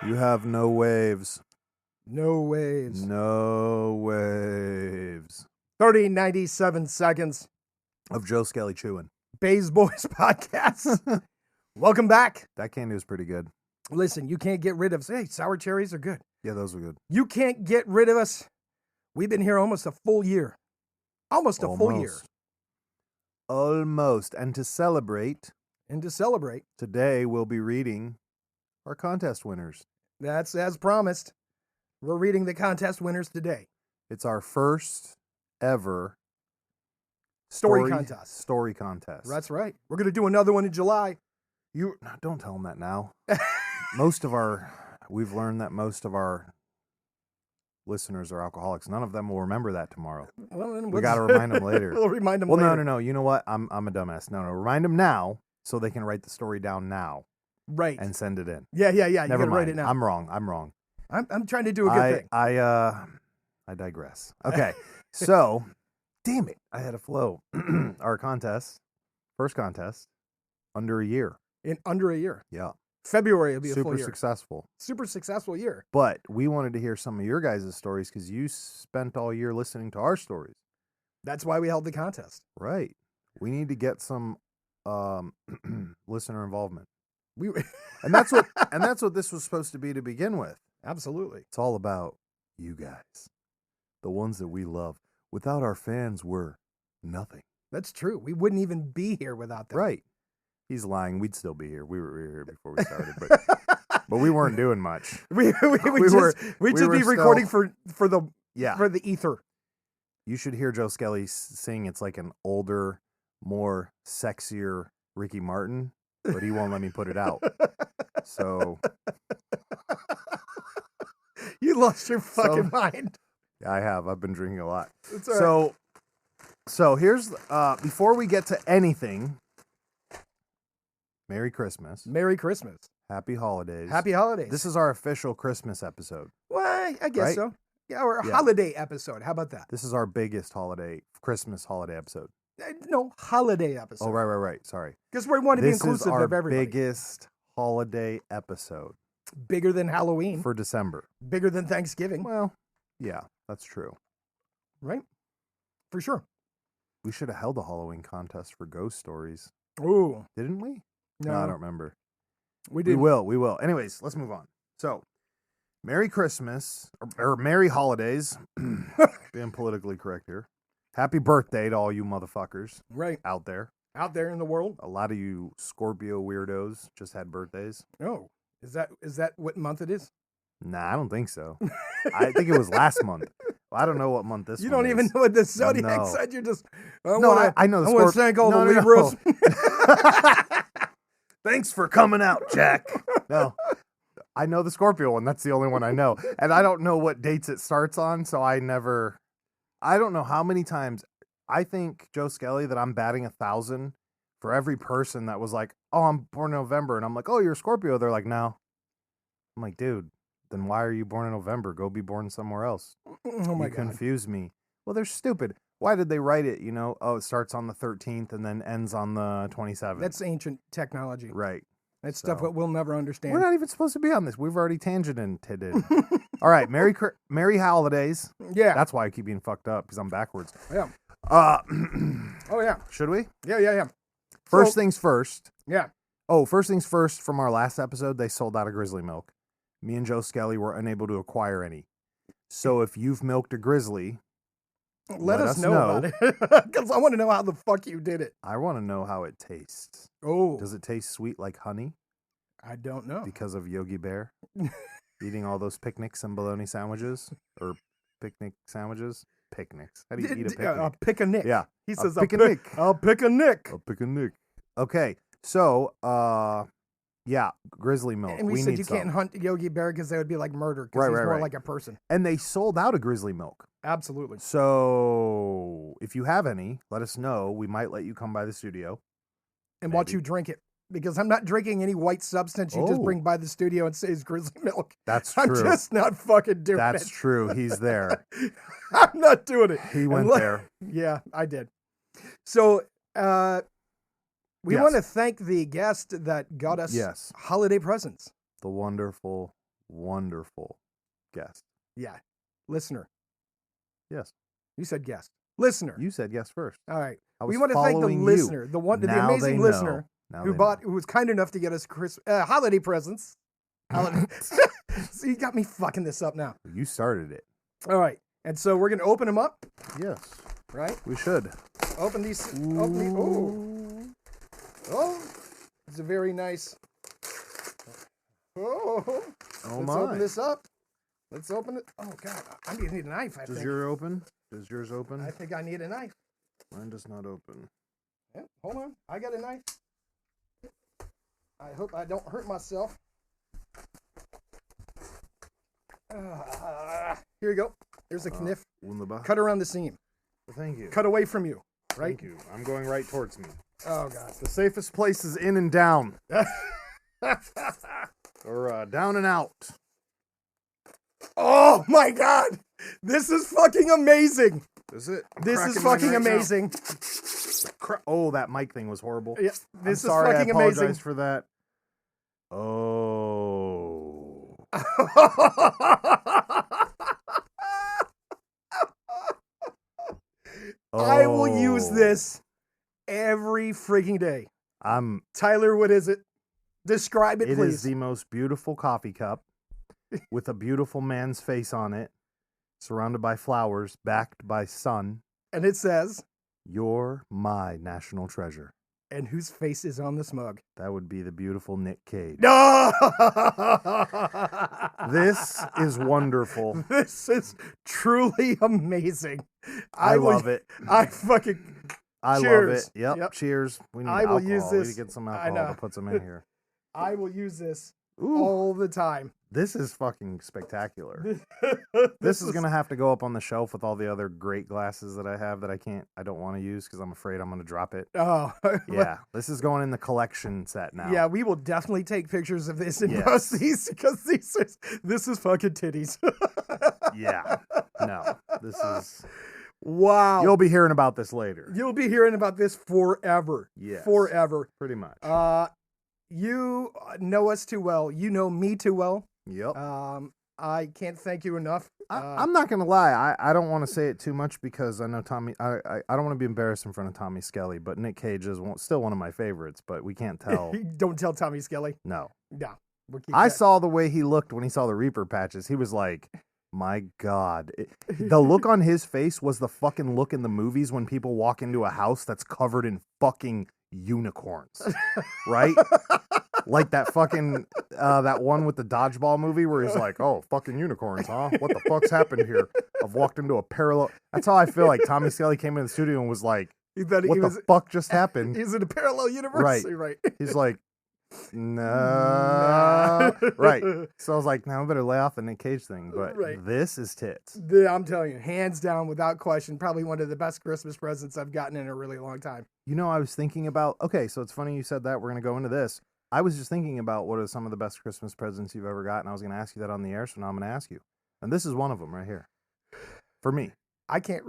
You have no waves. No waves. No waves. 97 seconds. Of Joe Skelly chewing. Bays Boys podcast. Welcome back. That candy was pretty good. Listen, you can't get rid of us. Hey, sour cherries are good. Yeah, those were good. You can't get rid of us. We've been here almost a full year. Almost a full year. Almost. And to celebrate, today we'll be reading our contest winners. That's as promised. We're reading the contest winners today. It's our first ever Story contest. Story contest. That's right. We're going to do another one in July. You don't tell them that now. We've learned that most of our listeners are alcoholics. None of them will remember that tomorrow. Well, then we got to remind them later. We'll remind them later. No. You know what? I'm a dumbass. No. Remind them now so they can write the story down now. Right. And send it in. Yeah. You got to write it now. I'm wrong. I'm trying to do a good thing. I digress. Okay. So, damn it. I had a flow. Our first contest, under a year. In under a year. Yeah. February will be a full year. Super successful year. But But we wanted to hear some of your guys' stories because you spent all year listening to our stories. That's why we held the contest. Right. We need to get some listener involvement. And that's what this was supposed to be to begin with. Absolutely. It's all about you guys, the ones that we love. Without our fans, we're nothing. That's true. We wouldn't even be here without them. Right. He's lying. We'd still be here. We were here before we started, but we weren't doing much. We'd just be recording for the ether. You should hear Joe Skelly sing. It's like an older, more sexier Ricky Martin, but he won't let me put it out. So you lost your fucking mind. I have. I've been drinking a lot. So here's before we get to anything. Merry Christmas. Merry Christmas. Happy holidays. Happy holidays. This is our official Christmas episode. Well, I guess so. Yeah, or a holiday episode. How about that? This is our biggest Christmas holiday episode. No, holiday episode. Oh, right. Sorry. Because we want to be inclusive of everybody. This is our biggest holiday episode. Bigger than Halloween. For December. Bigger than Thanksgiving. Well, yeah, that's true. Right? For sure. We should have held a Halloween contest for ghost stories. Ooh. Didn't we? No, I don't remember. We did. We will. Anyways, let's move on. So, Merry Christmas, or Merry Holidays. Being politically correct here. Happy birthday to all you motherfuckers. Right. Out there. Out there in the world. A lot of you Scorpio weirdos just had birthdays. Oh. Is that what month it is? Nah, I don't think so. I think it was last month. I don't know what month this. You don't even know what the zodiac said. You're just. I know. I want to thank all the Libras. Thanks for coming out, Jack. No, I know the Scorpio one. That's the only one I know, and I don't know what dates it starts on. So I don't know how many times. I think Joe Skelly that I'm batting 1,000 for every person that was like, "Oh, I'm born in November," and I'm like, "Oh, you're a Scorpio." They're like, "No." I'm like, dude. Then why are you born in November? Go be born somewhere else. Oh my God. You confuse me. Well, they're stupid. Why did they write it? It starts on the 13th and then ends on the 27th. That's ancient technology. Right. That's stuff that we'll never understand. We're not even supposed to be on this. We've already tangented it. All right. Merry holidays. Yeah. That's why I keep being fucked up because I'm backwards. Yeah. Oh, yeah. Should we? Yeah. First things first. Yeah. Oh, first things first from our last episode, they sold out of grizzly milk. Me and Joe Skelly were unable to acquire any. So if you've milked a grizzly, let us know about it. Because I want to know how the fuck you did it. I want to know how it tastes. Oh. Does it taste sweet like honey? I don't know. Because of Yogi Bear eating all those picnics and bologna sandwiches? Or picnic sandwiches? Picnics. How do you eat a picnic? Pick a nick. Yeah. He says, I'll pick a nick. I'll pick a nick. I'll pick a nick. Okay. So, yeah, grizzly milk. And we said you can't hunt Yogi Bear because that would be like murder because he's more like a person. And they sold out of grizzly milk. Absolutely. So if you have any, let us know. We might let you come by the studio. And watch you drink it. Because I'm not drinking any white substance you just bring by the studio and say it's grizzly milk. That's true. I'm just not fucking doing it. That's true. He's there. I'm not doing it. He went there. Yeah, I did. So, we want to thank the guest that got us holiday presents. the wonderful, wonderful guest. Yeah. Listener. Yes. You said guest. Listener. You said yes first. All right. I was We want to thank the following you. listener, the Now amazing they listener know. who was kind enough to get us holiday presents. So you got me fucking this up now. You started it. All right. And so we're going to open them up. Yes. Right? We should. Open these. Oh. It's a very nice. Oh. Let's open this up. Let's open it. Oh, God. I need a knife, I think. Does yours open? Does yours open? I think I need a knife. Mine does not open. Yeah, hold on. I got a knife. I hope I don't hurt myself. Here you go. There's a kniff. Wunderbar. Cut around the seam. Thank you. Cut away from you. Right? Thank you. I'm going right towards me. Oh, God. The safest place is in and down. Or down and out. Oh, my God. This is fucking amazing. Is it? This is fucking amazing. Oh, that mic thing was horrible. Yeah, this is sorry, fucking I apologize amazing. for that. Oh. I will use this every freaking day. Tyler, what is it? Describe it, please. It is the most beautiful coffee cup with a beautiful man's face on it, surrounded by flowers, backed by sun. And it says, "You're my national treasure." And whose face is on this mug? That would be the beautiful Nick Cage. No! This is wonderful. This is truly amazing. I love it. I fucking... I Cheers. love it. Yep. Cheers. We need I will alcohol. use We this. need to get some alcohol to put some in here. I will use this Ooh, all the time. this is fucking spectacular. This is going to have to go up on the shelf with all the other great glasses that I have that I don't want to use because I'm afraid I'm going to drop it. Oh. Yeah. This is going in the collection set now. Yeah, we will definitely take pictures of this and Yes. post these because this is fucking titties. Yeah. No. This is... Wow. You'll be hearing about this later. You'll be hearing about this forever. Yes. Forever. Pretty much. You know us too well. You know me too well. Yep. I can't thank you enough. I'm not gonna lie. I don't want to say it too much because I know Tommy. I don't want to be embarrassed in front of Tommy Skelly, but Nick Cage is still one of my favorites. But we can't tell. Don't tell Tommy Skelly. No. No. I saw the way he looked when he saw the Reaper patches. He was like, "My God!" The look on his face was the fucking look in the movies when people walk into a house that's covered in fucking unicorns, right? Like that fucking that one with the dodgeball movie where he's like, "Oh, fucking unicorns, huh? What the fuck's happened here? I've walked into a parallel." That's how I feel like Tommy Skelly came into the studio and was like, He thought "What the fuck just happened?" He's in a parallel universe, right? He's like, "No." Right. So I was like, "Now I better lay off the Nick Cage thing." But this is tits. I'm telling you, hands down, without question, probably one of the best Christmas presents I've gotten in a really long time. You know, I was thinking about, okay, so it's funny you said that. We're going to go into this. I was just thinking about what are some of the best Christmas presents you've ever got, and I was going to ask you that on the air, so now I'm going to ask you. And this is one of them right here. For me. I can't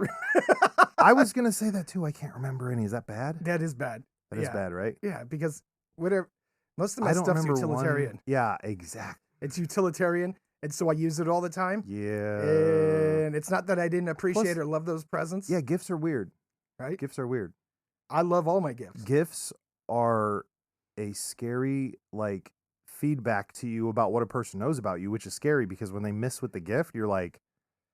I was going to say that too. I can't remember any. Is that bad? That is bad. That is bad, right? Yeah, because most of my stuff's utilitarian. Yeah, exactly. It's utilitarian, and so I use it all the time. Yeah. And it's not that I didn't appreciate or love those presents. Yeah, gifts are weird. Right? Gifts are weird. I love all my gifts. Gifts are a scary, like, feedback to you about what a person knows about you, which is scary because when they miss with the gift, you're like,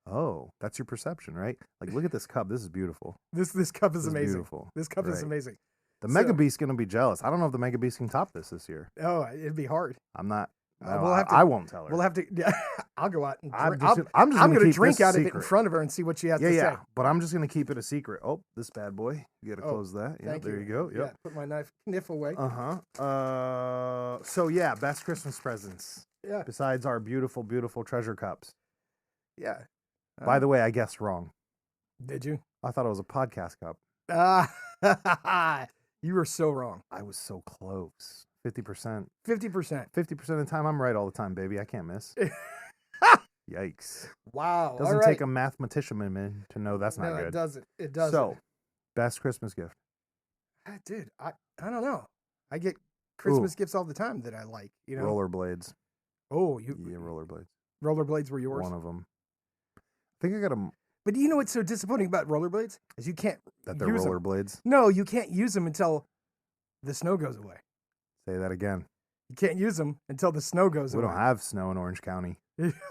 oh, that's your perception, right? Like, look at this cup. This is beautiful. This cup is amazing. Beautiful. This cup is amazing. The Mega Beast's going to be jealous. I don't know if the Mega Beast can top this year. Oh, it'd be hard. I'm not. I won't tell her. We'll have to. Yeah, I'll go out and drink. I'm going to drink out of it in front of her and see what she has to say. Yeah, but I'm just going to keep it a secret. Oh, this bad boy. You got to close that. Yeah, thank there you. you go. Yep. Yeah, put my kniff away. So yeah, best Christmas presents. Yeah. Besides our beautiful, beautiful treasure cups. Yeah. By the way, I guessed wrong. Did you? I thought it was a podcast cup. You were so wrong. I was so close. 50%. 50%. 50% of the time, I'm right all the time, baby. I can't miss. Yikes. Wow. Doesn't take a mathematician to know that's not good. It doesn't. It doesn't. So, best Christmas gift. Dude, I don't know. I get Christmas gifts all the time that I like. You know, Rollerblades. Oh, Yeah, rollerblades. Rollerblades were yours. One of them. I think I got them. But you know what's so disappointing about rollerblades is you can't That they're use them. rollerblades. No, you can't use them until the snow goes away. Say that again. You can't use them until the snow goes away. We don't have snow in Orange County.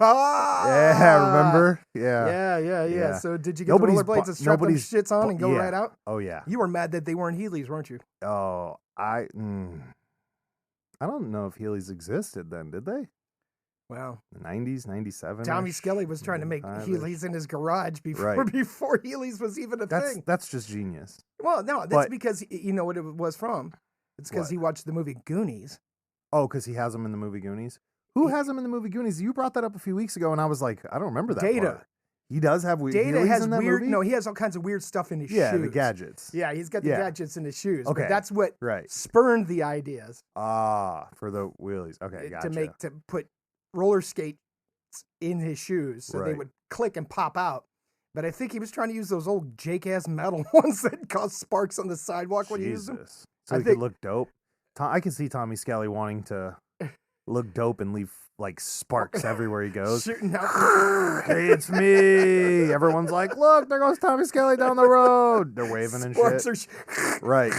Ah! Yeah, remember? Yeah. Yeah. So did you get the rollerblades and strap them shits on and go right out? Oh, yeah. You were mad that they weren't Heelys, weren't you? Oh, I don't know if Heelys existed then, did they? Wow. The 90s, 97. Tommy Skelly was trying to make Heelys in his garage before Heelys was even a thing. That's just genius. Well, no, that's because you know what it was from? It's because he watched the movie Goonies. Oh, because he has them in the movie Goonies? Who has them in the movie Goonies? You brought that up a few weeks ago, and I was like, I don't remember that Data. part. He does have weird Data Heelys has in that weird. movie? No, he has all kinds of weird stuff in his shoes. Yeah, the gadgets. Yeah, he's got the gadgets in his shoes. Okay. But that's what Right. spurned the ideas. For the wheelies. Okay, gotcha. To put roller skates in his shoes so they would click and pop out. But I think he was trying to use those old Jake-ass metal ones that cause sparks on the sidewalk when he used them. So he could look dope. I can see Tommy Skelly wanting to look dope and leave like sparks everywhere he goes. Shooting out. Hey, it's me. Everyone's like, look, there goes Tommy Skelly down the road. They're waving and shit. Right.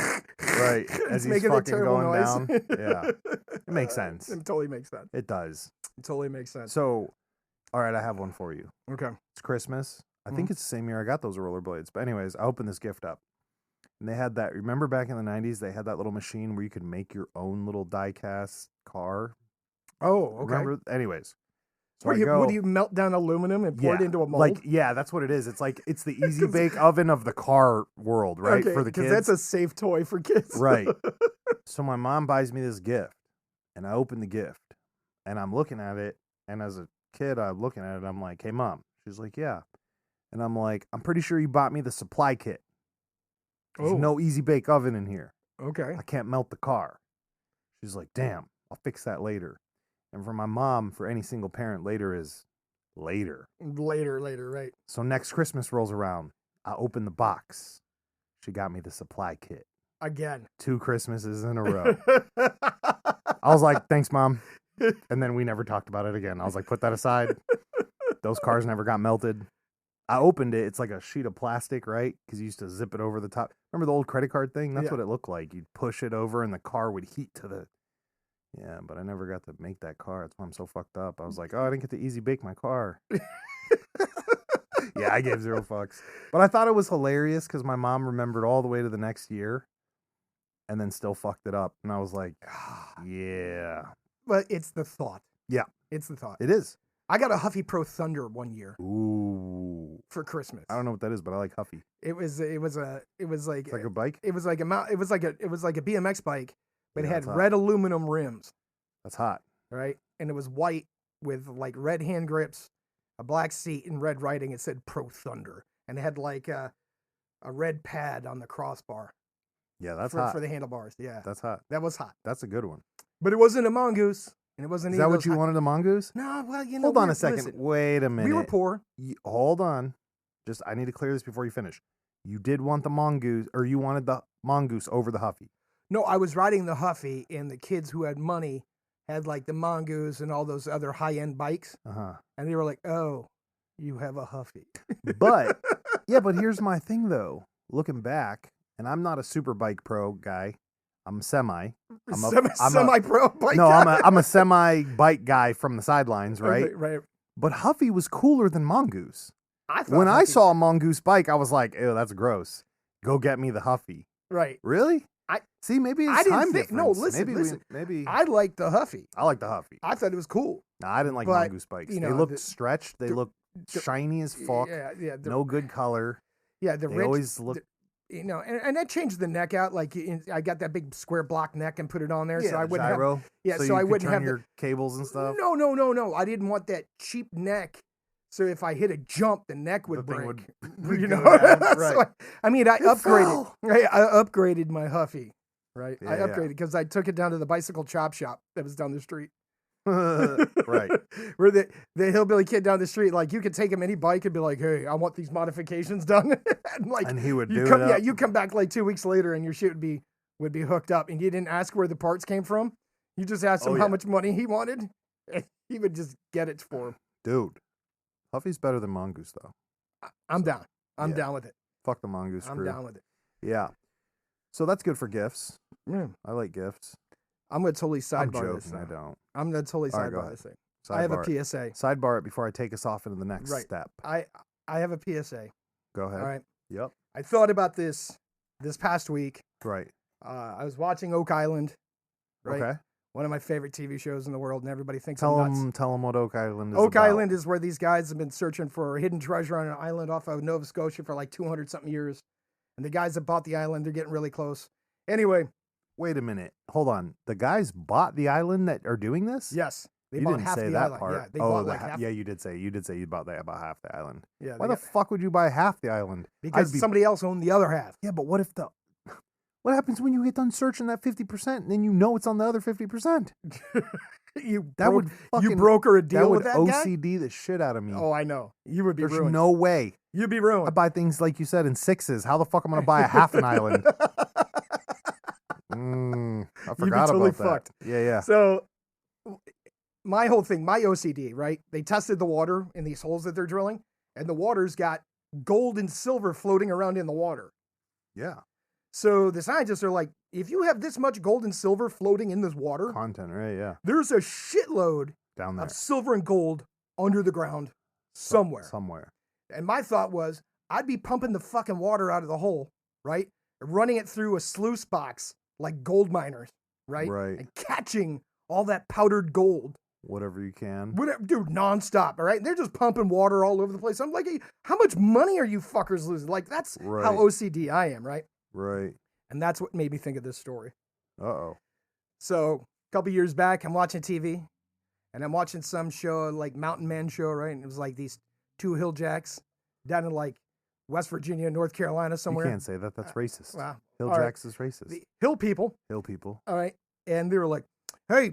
As he's fucking going noise. down. Yeah. It makes sense. It totally makes sense. It does. It totally makes sense. So, all right, I have one for you. Okay. It's Christmas. I think it's the same year I got those rollerblades. But anyways, I opened this gift up. And they had that, remember back in the 90s, they had that little machine where you could make your own little die-cast car? Oh, okay. Remember? Anyways. So what do you melt down aluminum and pour it into a mold? That's what it is. It's like, it's the easy bake oven of the car world, right? Okay, for the kids. Because that's a safe toy for kids. Right. So my mom buys me this gift, and I open the gift, and I'm looking at it, and as a kid, I'm looking at it, I'm like, hey, Mom. She's like, yeah. And I'm like, I'm pretty sure you bought me the supply kit. There's no easy bake oven in here. Okay. I can't melt the car. She's like, damn, I'll fix that later. And for my mom, for any single parent, later is later. Later, right. So next Christmas rolls around. I open the box. She got me the supply kit. Again. 2 Christmases in a row. I was like, thanks, Mom. And then we never talked about it again. I was like, put that aside. Those cars never got melted. I opened it. It's like a sheet of plastic, right? Because you used to zip it over the top. Remember the old credit card thing? That's what it looked like. You'd push it over and the car would heat to the... Yeah, but I never got to make that car. That's why I'm so fucked up. I was like, oh, I didn't get to easy bake my car. Yeah, I gave 0 fucks. But I thought it was hilarious because my mom remembered all the way to the next year and then still fucked it up. And I was like, yeah. But it's the thought. Yeah. It's the thought. It is. I got a Huffy Pro Thunder one year. Ooh. For Christmas. I don't know what that is, but I like Huffy. It was like It's like a bike? It was like a BMX bike, but it had hot. red aluminum rims. That's hot. Right? And it was white with like red hand grips, a black seat, and red writing. It said Pro Thunder. And it had like a red pad on the crossbar. Yeah, that's hot. For the handlebars. Yeah. That's hot. That was hot. That's a good one. But it wasn't a mongoose. And it wasn't. Is that what you wanted, a mongoose? No, well, you know. Hold on a second. Listen, wait a minute. We were poor. Hold on. I need to clear this before you finish. You did want the mongoose, or you wanted the mongoose over the Huffy. No, I was riding the Huffy, and the kids who had money had like the mongoose and all those other high-end bikes. And they were like, "Oh, you have a Huffy." But but here's my thing though. Looking back, and I'm not a super bike pro guy. I'm semi. I'm a semi-pro bike No, guy. I'm a semi bike guy from the sidelines, right? Okay, right. But Huffy was cooler than mongoose. When I saw a mongoose bike, I was like, "Ew, that's gross. Go get me the Huffy." Right. Really? Maybe it's time difference. No, listen. Maybe I liked the Huffy. I like the Huffy. I thought it was cool. No, I didn't like mongoose bikes. They looked stretched. They looked shiny as fuck. Yeah. No good color. Yeah, they always look. And that changed the neck out. Like I got that big square block neck and put it on there, so I wouldn't gyro. have. So I wouldn't have your cables and stuff. No. I didn't want that cheap neck. So if I hit a jump, the neck would break. You know, right? So I upgraded. Right, I upgraded my Huffy. Right, I upgraded because I took it down to the bicycle chop shop that was down the street. Right. Where the hillbilly kid down the street, like you could take him any bike and be like, "Hey, I want these modifications done," and he would do it. Yeah, you come back like 2 weeks later and your shit would be hooked up, and you didn't ask where the parts came from. You just asked him how much money he wanted. He would just get it for him. Dude, Huffy's better than Mongoose, though. I'm down. I'm down with it. Fuck the Mongoose crew. I'm down with it. Yeah. So that's good for gifts. Yeah. I like gifts. I'm going to totally I'm sidebar this joking, I thing. don't. I'm going to totally All right, go sidebar ahead. this thing. Sidebar I have a it. PSA. Sidebar it before I take us off into the next Right. step. I have a PSA. Go ahead. All right. Yep. I thought about this past week. Right. I was watching Oak Island. Right? Okay. One of my favorite TV shows in the world, and everybody thinks Tell I'm nuts. them what Oak Island is Oak about. Island is where these guys have been searching for a hidden treasure on an island off of Nova Scotia for like 200-something years. And the guys that bought the island, they're getting really close. Anyway. Wait a minute. Hold on. The guys bought the island that are doing this? Yes. They you bought didn't half say the that island. part. Yeah, they bought like half. Yeah, you did say you bought about half the island. Yeah. Why the fuck would you buy half the island? Because somebody else owned the other half. Yeah, but what what happens when you get done searching that 50% and then you know it's on the other 50%? you broker a deal with that guy? OCD the shit out of me. Oh, I know. You would be There's ruined. no way. You'd be ruined. I buy things like you said in sixes. How the fuck am I going to buy a half an island? I forgot totally about that. fucked. Yeah. So my whole thing, my OCD, right? They tested the water in these holes that they're drilling, and the water's got gold and silver floating around in the water. Yeah. So the scientists are like, if you have this much gold and silver floating in this water, Content, right? Yeah. there's a shitload Down there. of silver and gold under the ground somewhere. Somewhere. And my thought was, I'd be pumping the fucking water out of the hole, right? Running it through a sluice box like gold miners, right? Right. And catching all that powdered gold. Whatever you can. Whatever, dude, nonstop, all right? They're just pumping water all over the place. I'm like, how much money are you fuckers losing? Like, that's how OCD I am, right? Right. And that's what made me think of this story. Uh-oh. So, a couple years back, I'm watching TV, and I'm watching some show, like Mountain Man show, right? And it was like these two hill jacks down in like West Virginia, North Carolina, somewhere. You can't say that. That's racist. Wow. Hilljacks is racist. The hill people. Hill people. All right. And they were like, hey,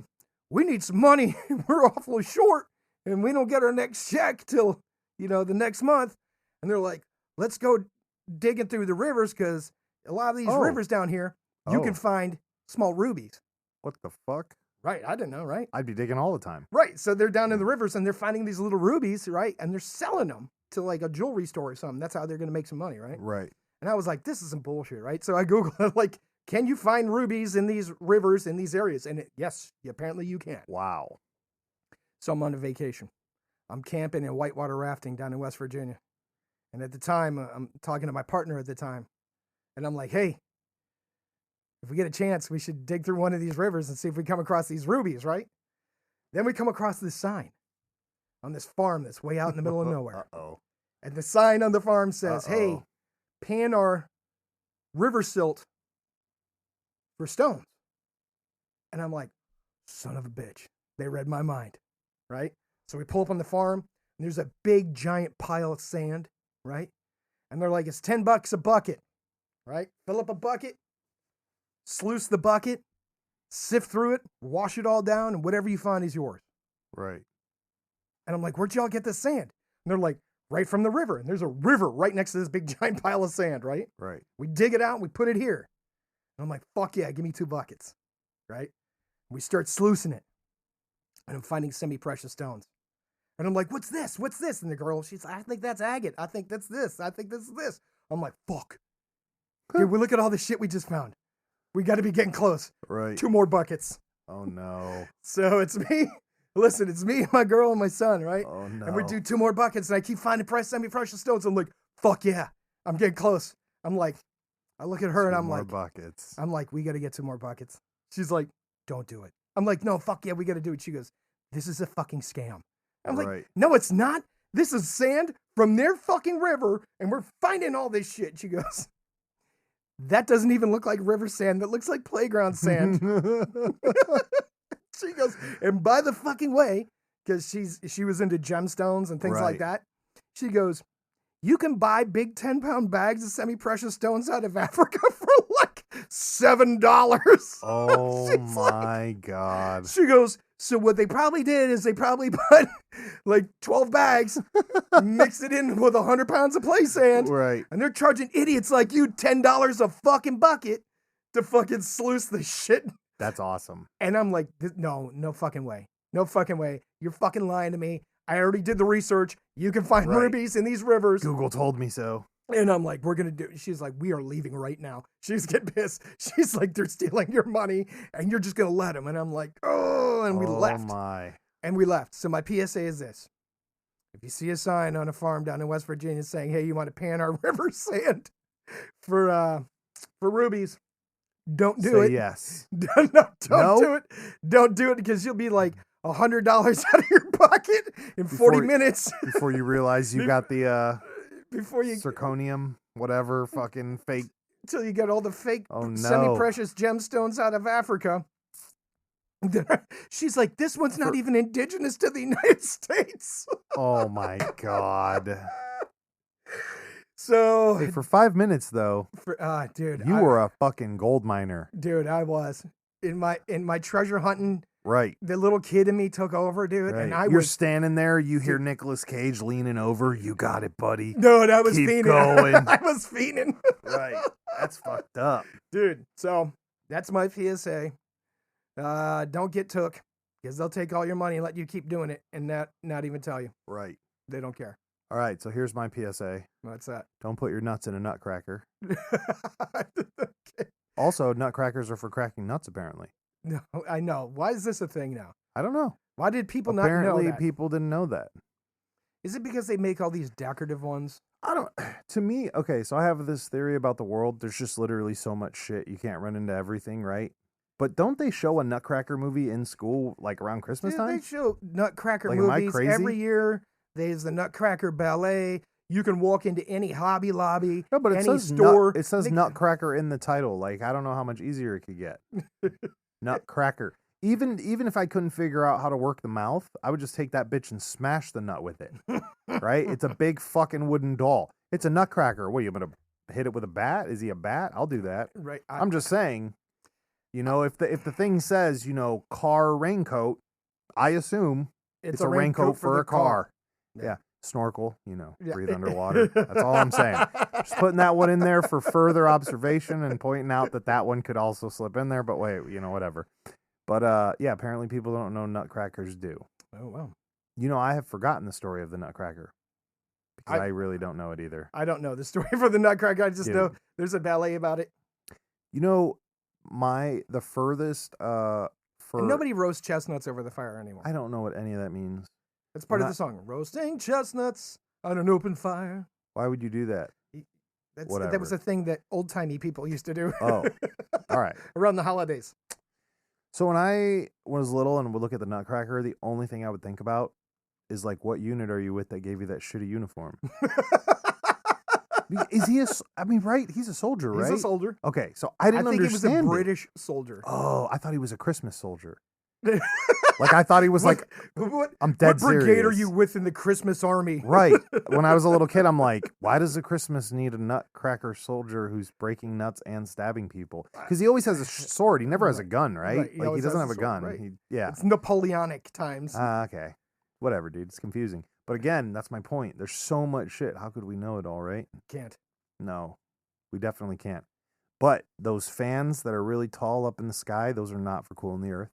we need some money. We're awfully short, and we don't get our next check till, the next month. And they're like, let's go digging through the rivers, because a lot of these rivers down here, you can find small rubies. What the fuck? Right. I didn't know, right? I'd be digging all the time. Right. So they're down in the rivers, and they're finding these little rubies, right? And they're selling them to like a jewelry store or something. That's how they're going to make some money, right? Right. And I was like, this is some bullshit, right? So I Googled, like, can you find rubies in these rivers, in these areas? And yes, apparently you can. Wow. So I'm on a vacation. I'm camping and whitewater rafting down in West Virginia. And at the time, I'm talking to my partner at the time. And I'm like, hey, if we get a chance, we should dig through one of these rivers and see if we come across these rubies, right? Then we come across this sign on this farm that's way out in the middle of nowhere. Uh-oh. And the sign on the farm says, hey, pan our river silt for stones. And I'm like, son of a bitch. They read my mind, right? So we pull up on the farm, and there's a big, giant pile of sand, right? And they're like, it's $10 a bucket, right? Fill up a bucket, sluice the bucket, sift through it, wash it all down, and whatever you find is yours. Right. And I'm like, where'd y'all get this sand? And they're like, right from the river. And there's a river right next to this big, giant pile of sand, right? Right. We dig it out, and we put it here. And I'm like, fuck yeah, give me 2 buckets, right? We start sluicing it. And I'm finding semi-precious stones. And I'm like, what's this? What's this? And the girl, she's like, I think that's agate. I think that's this. I think this is this. I'm like, fuck. Dude, we look at all the shit we just found. We got to be getting close. Right. 2 more buckets. Oh, no. So it's me. Listen, it's me, my girl, and my son, right? Oh, no. And we do 2 more buckets, and I keep finding semi-precious stones. I'm like, fuck yeah. I'm getting close. I'm like, I look at her, and I'm like, buckets. I'm like, we got to get 2 more buckets. She's like, don't do it. I'm like, no, fuck yeah, we got to do it. She goes, this is a fucking scam. I'm like, no, it's not. This is sand from their fucking river, and we're finding all this shit. She goes, that doesn't even look like river sand. That looks like playground sand. She goes, and by the fucking way, because she was into gemstones and things like that, she goes, you can buy big 10-pound bags of semi-precious stones out of Africa for like $7. Oh my God. She goes, so what they probably did is they probably put like 12 bags, mixed it in with 100 pounds of play sand. Right. And they're charging idiots like you $10 a fucking bucket to fucking sluice the shit. That's awesome. And I'm like, no fucking way. No fucking way. You're fucking lying to me. I already did the research. You can find Right. rubies in these rivers. Google told me so. And I'm like, we're going to do, she's like, we are leaving right now. She's getting pissed. She's like, they're stealing your money and you're just going to let them. And I'm like, oh, and we left. Oh my. And we left. So my PSA is this. If you see a sign on a farm down in West Virginia saying, hey, you want to pan our river sand for rubies, don't do it. Yes. Don't do it. Don't do it because you'll be like $100 out of your pocket in 40 minutes. Before you realize you got the before you zirconium, whatever, fucking fake. Until you get all the fake no. semi-precious gemstones out of Africa. She's like, this one's not even indigenous to the United States. Oh my God. So hey, for 5 minutes though, dude, you were a fucking gold miner. Dude, I was in my treasure hunting. Right. The little kid in me took over, dude, Right. and You're standing there. You hear Nicolas Cage leaning over. You got it, buddy. No, I was Keep fiending. going. I was fiending. Right. That's fucked up, dude. So that's my PSA. Don't get took because they'll take all your money and let you keep doing it and not even tell you. Right. They don't care. All right. So here's my PSA. What's that? Don't put your nuts in a nutcracker. Okay. Also, nutcrackers are for cracking nuts, apparently. No, I know. Why is this a thing now? I don't know. Why did people Apparently, not know that? people didn't know that. Is it because they make all these decorative ones? I don't. To me, okay. So I have this theory about the world. There's just literally so much shit you can't run into everything, right? But don't they show a Nutcracker movie in school like around Christmas time? They show Nutcracker Like, am I movies crazy? every year. There's the Nutcracker Ballet. You can walk into any Hobby Lobby, No, but it any says store. it says Nutcracker in the title. Like, I don't know how much easier it could get. Nutcracker. Even if I couldn't figure out how to work the mouth, I would just take that bitch and smash the nut with it. Right? It's a big fucking wooden doll. It's a Nutcracker. What, you gonna hit it with a bat? Is he a bat? I'll do that. Right. I'm just saying. You know, if the thing says, you know, car raincoat, I assume it's a raincoat for a car. Yeah. Snorkel, you know, breathe underwater. That's all I'm saying. Just putting that one in there for further observation and pointing out that one could also slip in there. But wait, you know, whatever. But yeah, apparently people don't know Nutcrackers do. Oh, wow. You know, I have forgotten the story of the Nutcracker. Because I really don't know it either. I don't know the story for the Nutcracker. I just know there's a ballet about it. You know, the furthest and nobody roasts chestnuts over the fire anymore. I don't know what any of that means. That's part of the song. Roasting chestnuts on an open fire. Why would you do that? That was a thing that old-timey people used to do. Oh, all right. Around the holidays. So when I was little and would look at the Nutcracker, the only thing I would think about is like, what unit are you with that gave you that shitty uniform? Is he right? He's a soldier, right? He's a soldier. Okay, so I didn't understand. I think he was a British soldier. Oh, I thought he was a Christmas soldier. Like, I thought he was I'm dead serious. What brigade are you with in the Christmas army? Right. When I was a little kid, I'm like, why does the Christmas need a Nutcracker soldier who's breaking nuts and stabbing people? Because he always has a sword. He never has a gun, right? Like, he doesn't have a gun. Right. Yeah. It's Napoleonic times. Okay. Whatever, dude. It's confusing. But again, that's my point. There's so much shit. How could we know it all, right? Can't. No, we definitely can't. But those fans that are really tall up in the sky, those are not for cooling the earth.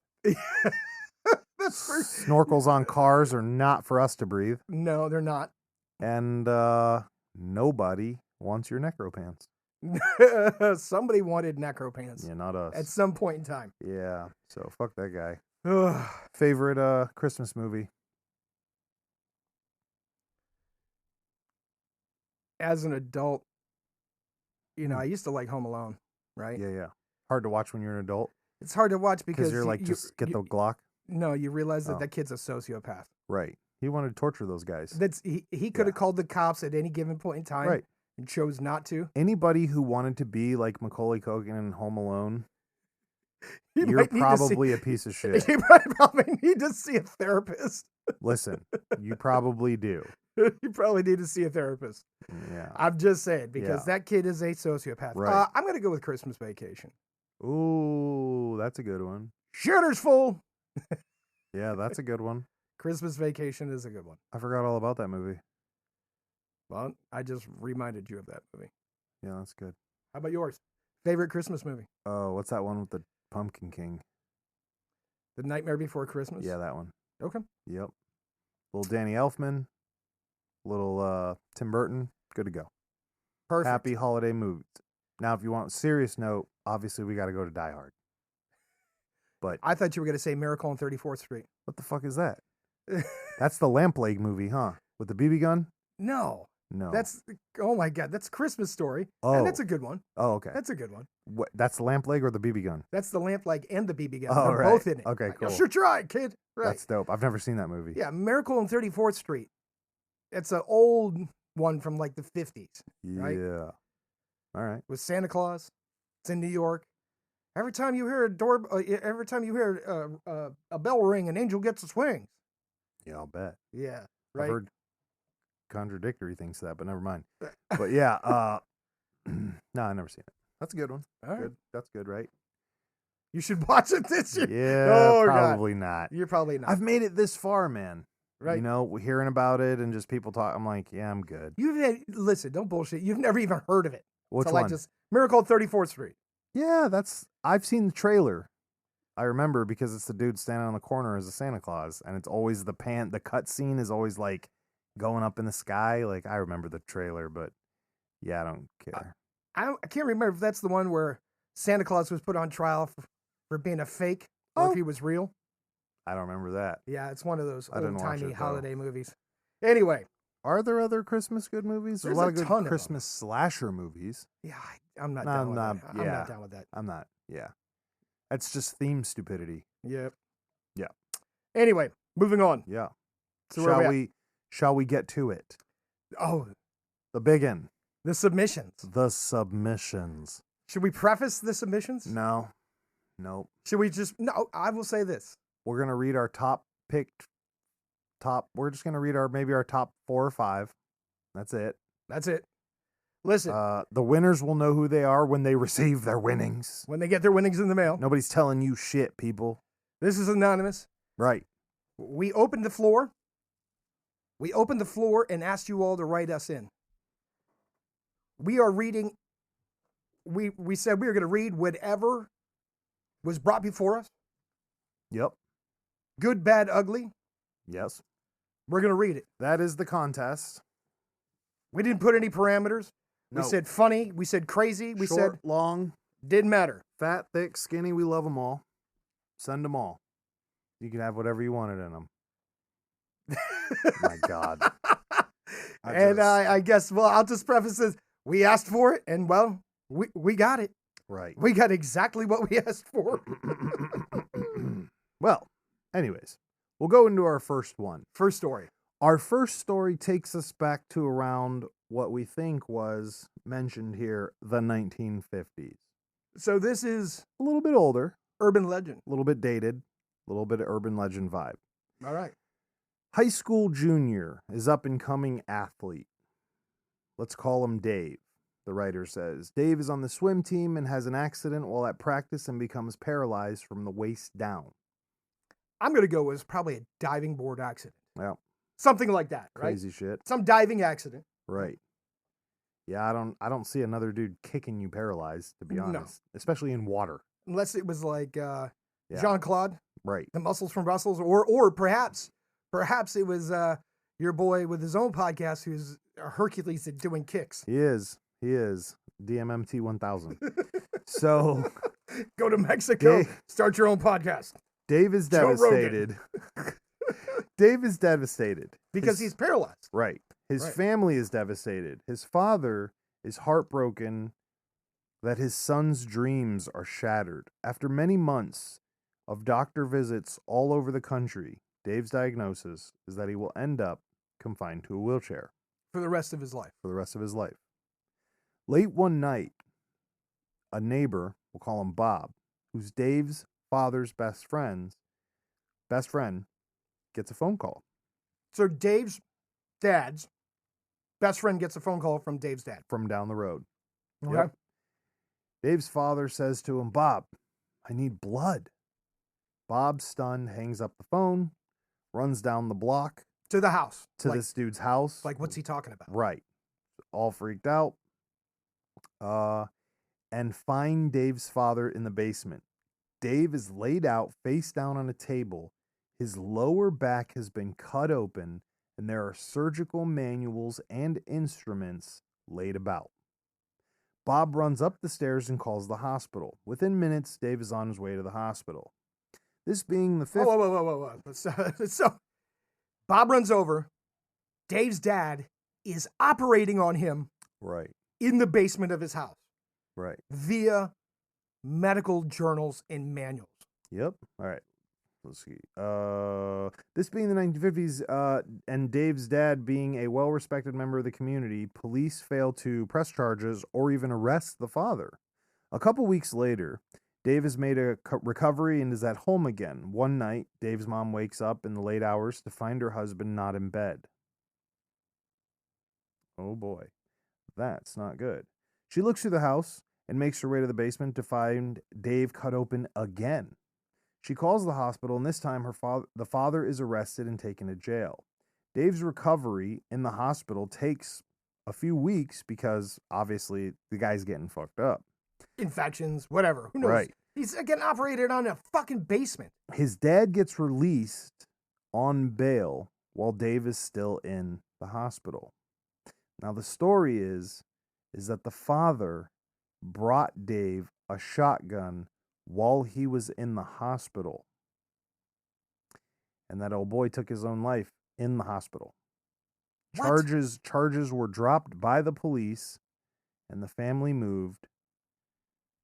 Snorkels on cars are not for us to breathe. No, they're not. And nobody wants your necro pants. Somebody wanted necro pants. Yeah, not us. At some point in time. Yeah, so fuck that guy. Favorite Christmas movie? As an adult, you know, I used to like Home Alone, right? Yeah. Hard to watch when you're an adult. It's hard to watch because you're like, just get the Glock. No, you realize that kid's a sociopath. Right. He wanted to torture those guys. He could have called the cops at any given point in time, right, and chose not to. Anybody who wanted to be like Macaulay Culkin in Home Alone, you're probably a piece of shit. You probably need to see a therapist. Listen, you probably do. You probably need to see a therapist. Yeah. I'm just saying, because that kid is a sociopath. Right. I'm going to go with Christmas Vacation. Ooh, that's a good one. Shooter's full. Yeah, that's a good one. Christmas Vacation is a good one. I forgot all about that movie. Well, I just reminded you of that movie. Yeah, that's good. How about yours? Favorite Christmas movie? Oh, what's that one with the Pumpkin King? The Nightmare Before Christmas? Yeah, that one. Okay. Yep. Little Danny Elfman, little Tim Burton. Good to go. Perfect. Happy holiday movies. Now, if you want a serious note, obviously we got to go to Die Hard. But I thought you were going to say Miracle on 34th Street. what the fuck is that? That's the Lamp-Leg movie, huh? With the BB gun? No. No. That's, oh my God, that's a Christmas Story. Oh. And that's a good one. Oh, okay. That's a good one. What? That's the Lamp-Leg or the BB gun? That's the Lamp-Leg and the BB gun. Oh, They're right. both in it. Okay, cool. You sure try, kid. Right. That's dope. I've never seen that movie. Yeah, Miracle on 34th Street. It's an old one from like the 50s. Right? Yeah. All right. With Santa Claus. It's in New York. Every time you hear a bell ring, an angel gets its wings. Yeah, I'll bet. Yeah, I've right. heard contradictory things to that, but never mind. But yeah, no, I've never seen it. That's a good one. All right. Good. That's good, right? You should watch it this year. Yeah, Oh, God. probably not. You're probably not. I've made it this far, man. Right. You know, hearing about it and just people talk. I'm like, yeah, I'm good. Listen, don't bullshit. You've never even heard of it. Which so one? Like just Miracle on 34th Street. Yeah, I've seen the trailer. I remember because it's the dude standing on the corner as a Santa Claus, and it's always the cut scene is always like going up in the sky. Like I remember the trailer, but yeah, I don't care. I can't remember if that's the one where Santa Claus was put on trial for being a fake or if he was real. I don't remember that. Yeah, it's one of those I didn't watch old-timey it, though. holiday movies. Anyway. Are there other Christmas good movies? There's a lot of good ton of Christmas slasher movies. Yeah, I'm not No, down with I'm that. not- I'm yeah. not down with that. I'm not. Yeah. That's just theme stupidity. Yep. Yeah. Anyway, moving on. Yeah. So where are we Shall we get to it? Oh, The biggin. the submissions. The submissions. Should we preface the submissions? No. Nope. Should we just... No, I will say this. We're gonna read our we're just gonna read our top 4 or 5. That's it. That's it. Listen, The winners will know who they are when they receive their winnings. when they get their winnings in the mail, Nobody's telling you shit, people. this is anonymous. Right. We opened the floor. We opened the floor and asked you all to write us in. We are reading. We said we were going to read whatever was brought before us. Yep. Good, bad, ugly. Yes. We're going to read it. That is the contest. We didn't put any parameters. No. We said funny. We said crazy. We Short, said long, didn't matter. fat, thick, skinny. We love them all. Send them all. You can have whatever you wanted in them. My God. I guess, well, I'll just preface this. We asked for it, and, well, we got it. Right. We got exactly what we asked for. Well, anyways, we'll go into our first one. First story. Our first story takes us back to around what we think was mentioned here, the 1950s. So this is A little bit older, urban legend. a little bit dated, a little bit of urban legend vibe. All right. High school junior is up and coming athlete. Let's call him Dave. The writer says Dave is on the swim team and has an accident while at practice and becomes paralyzed from the waist down. I'm going to go with probably a diving board accident. Well, Something like that, right? crazy shit. Some diving accident. Right. Yeah, I don't see another dude kicking you paralyzed, to be No. honest. Especially in water. Unless it was like Yeah. Jean-Claude, Right. the muscles from Brussels, or perhaps it was your boy with his own podcast who's a Hercules at doing kicks. He is. DMMT 1000. So Go to Mexico, Dave- start your own podcast. Dave is Joe Rogan. devastated. Dave is devastated. Because he's paralyzed. Right. His Right. family is devastated. His father is heartbroken that his son's dreams are shattered. After many months of doctor visits all over the country, Dave's diagnosis is that he will end up confined to a wheelchair For the rest of his life. for the rest of his life. Late one night, a neighbor, we'll call him Bob, who's Dave's father's best friend, gets a phone call. So Dave's dad's best friend gets a phone call from Dave's dad. From down the road. Okay. Yep. Dave's father says to him, Bob, I need blood. Bob, stunned, hangs up the phone, runs down the block To the house. to Like- this dude's house. Like, what's he talking about? Right. All freaked out. And find Dave's father in the basement. Dave is laid out face down on a table, His lower back has been cut open, and there are surgical manuals and instruments laid about. Bob runs up the stairs and calls the hospital. Within minutes, Dave is on his way to the hospital. This being the fifth... Whoa. So Bob runs over. Dave's dad is operating on him Right. in the basement of his house Right. via medical journals and manuals. Yep. All right. Let's see. This being the 1950s, and Dave's dad being a well-respected member of the community, police fail to press charges or even arrest the father. A couple weeks later, Dave has made a recovery and is at home again. One night, Dave's mom wakes up in the late hours to find her husband not in bed. Oh boy, that's not good. She looks through the house and makes her way to the basement to find Dave cut open again. She calls the hospital, and this time the father is arrested and taken to jail. Dave's recovery in the hospital takes a few weeks because, obviously, the guy's getting fucked up. Infections, whatever. Who knows? Right. He's getting operated on a fucking basement. His dad gets released on bail while Dave is still in the hospital. Now, the story is that the father brought Dave a shotgun while he was in the hospital. And that old boy took his own life in the hospital. What? Charges were dropped by the police, and the family moved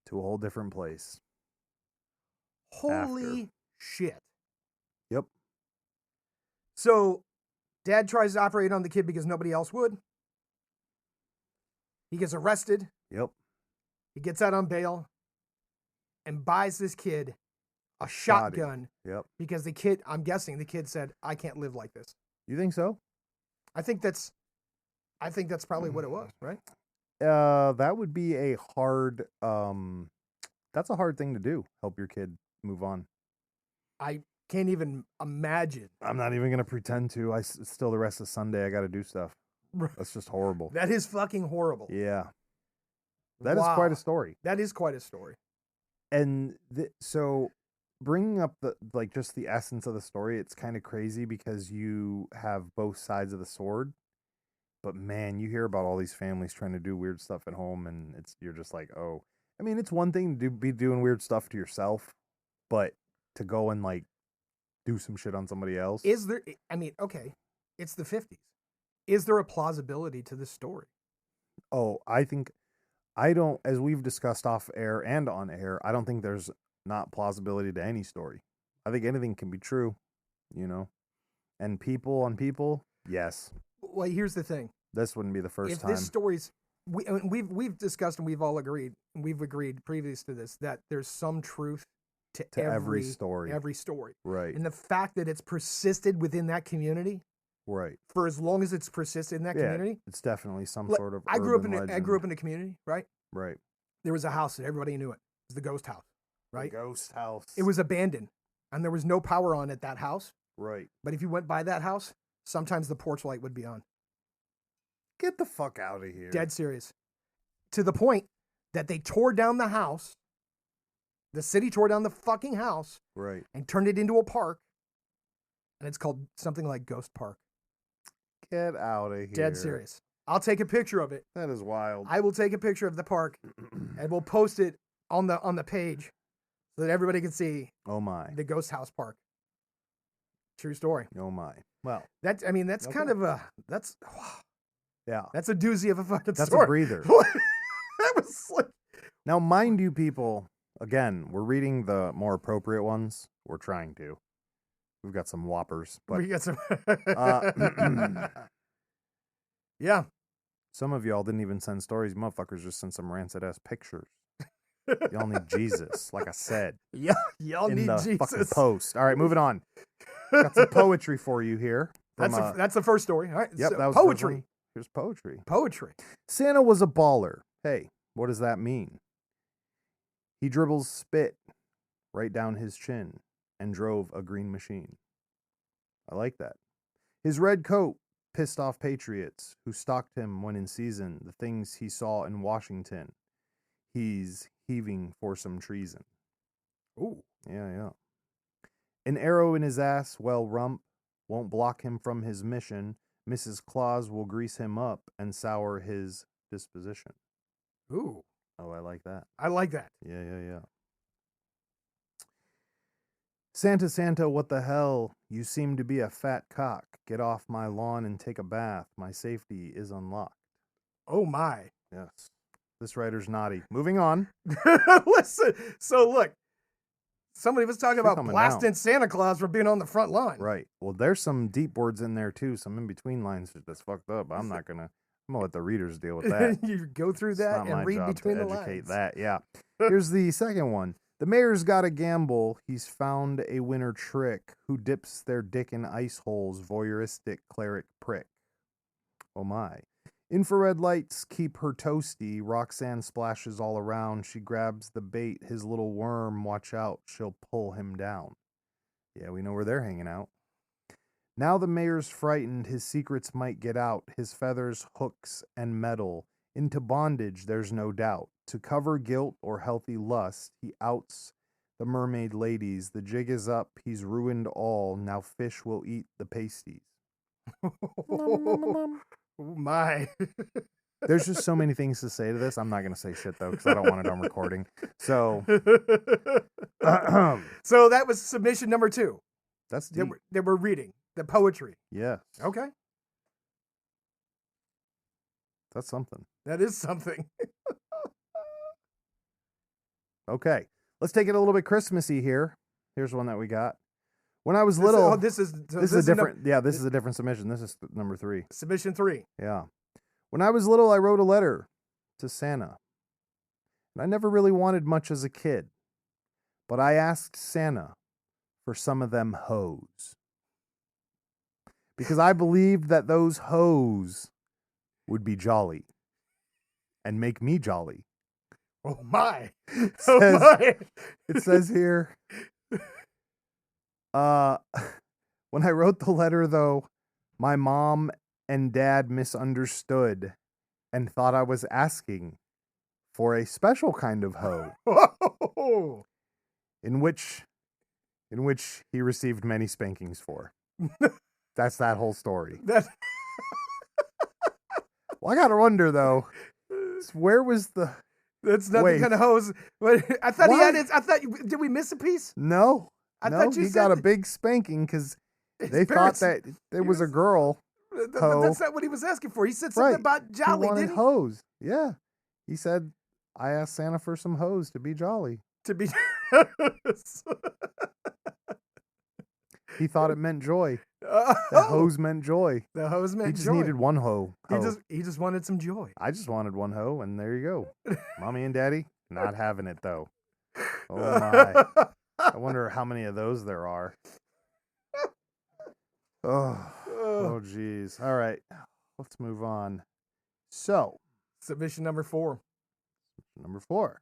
to a whole different place. Holy shit. Yep. So, dad tries to operate on the kid because nobody else would. He gets arrested. Yep. He gets out on bail and buys this kid a shotgun. Yep. Because the kid, I'm guessing the kid said, I can't live like this. You think so? I think that's probably what it was, right? That would be a hard, that's a hard thing to do. Help your kid move on. I can't even imagine. I'm not even going to pretend to. It's still the rest of Sunday. I got to do stuff. That's just horrible. That is fucking horrible. Yeah. That is quite a story. That is quite a story. And so bringing up just the essence of the story, it's kind of crazy because you have both sides of the sword. But man, you hear about all these families trying to do weird stuff at home, and you're just like, oh. I mean, it's one thing to be doing weird stuff to yourself, but to go and do some shit on somebody else. Is there? I mean, okay, it's the 50s. Is there a plausibility to this story? Oh, I don't, as we've discussed off air and on air, I don't think there's not plausibility to any story. I think anything can be true, and people on people, yes. Well, here's the thing. This wouldn't be the first time. If this story's, we've discussed and we've all agreed, and we've agreed previous to this, that there's some truth to every story. Every story. Right. And the fact that it's persisted within that community. Right. For as long as it's persisted in that community. It's definitely some sort of I grew up in a community, right? Right. There was a house that everybody knew it. It was the ghost house, right? The ghost house. It was abandoned, and there was no power on at that house. Right. But if you went by that house, sometimes the porch light would be on. Get the fuck out of here. Dead serious. To the point that they tore down the house. The city tore down the fucking house. Right. And turned it into a park. And it's called something like Ghost Park. Get out of here. Dead serious. I'll take a picture of it. That is wild. I will take a picture of the park and we'll post it on the page so that everybody can see. Oh my. The Ghost House Park. True story. Oh my. Well, that's okay. Kind of yeah. That's a doozy of a fucking That's story. A breather. That was like... Now, mind you, people, again, we're reading the more appropriate ones. We're trying to. We've got some whoppers, but we got some. Yeah. Some of y'all didn't even send stories. Motherfuckers just sent some rancid ass pictures. Y'all need Jesus, like I said. Yeah, y'all need Jesus. In the fucking post. All right, moving on. Got some poetry for you here. That's the first story. All right. Yep, so, that was poetry. Here's poetry. Poetry. Santa was a baller. Hey, what does that mean? He dribbles spit right down his chin and drove a green machine. I like that. His red coat pissed off patriots who stalked him when in season. The things he saw in Washington, he's heaving for some treason. Ooh. Yeah. An arrow in his ass, well, rump, won't block him from his mission. Mrs. Claus will grease him up and sour his disposition. Ooh. Oh, I like that. I like that. Yeah. Santa, Santa, what the hell? You seem to be a fat cock. Get off my lawn and take a bath. My safety is unlocked. Oh, my. Yes. This writer's naughty. Moving on. Listen. So, look. Somebody was talking about coming blasting Santa Claus for being on the front line. Right. Well, there's some deep words in there, too. Some in-between lines that's fucked up. I'm going to let the readers deal with that. You go through that and read between the lines. That, yeah. Here's the second one. The mayor's got a gamble. He's found a winner trick. Who dips their dick in ice holes? Voyeuristic cleric prick. Oh, my. Infrared lights keep her toasty. Roxanne splashes all around. She grabs the bait. His little worm, watch out. She'll pull him down. Yeah, we know where they're hanging out. Now the mayor's frightened. His secrets might get out. His feathers, hooks, and metal. Into bondage, there's no doubt. To cover guilt or healthy lust, he outs the mermaid ladies. The jig is up. He's ruined all. Now fish will eat the pasties. Oh, my. There's just so many things to say to this. I'm not going to say shit, though, because I don't want it on recording. So, so that was submission number 2. That's deep. That we're reading. The poetry. Yes. Okay. That's something. That is something. Okay. Let's take it a little bit Christmassy here. Here's one that we got. When I was little... This is a different... this is a different submission. This is number 3. Submission 3. Yeah. When I was little, I wrote a letter to Santa. And I never really wanted much as a kid. But I asked Santa for some of them hoes. Because I believed that those hoes would be jolly. And make me jolly. Oh, my. It says here... when I wrote the letter, though, my mom and dad misunderstood and thought I was asking for a special kind of hoe, in which he received many spankings for. That's that whole story. Well, I gotta wonder though, where was the? That's not the kind of hose. I thought he had it. Did we miss a piece? No. I thought you he said got a big spanking because they thought that there was a girl. That's not what he was asking for. He said something about jolly, he wanted didn't he? Hose. Yeah. He said, I asked Santa for some hose to be jolly. To be. He thought it meant joy. The hose meant joy. The hose meant joy. He just needed one hoe. He just wanted some joy. I just wanted one hoe, and there you go. Mommy and Daddy, not having it, though. Oh, my. I wonder how many of those there are. Oh, geez. All right. Let's move on. So. Submission number 4. Number 4.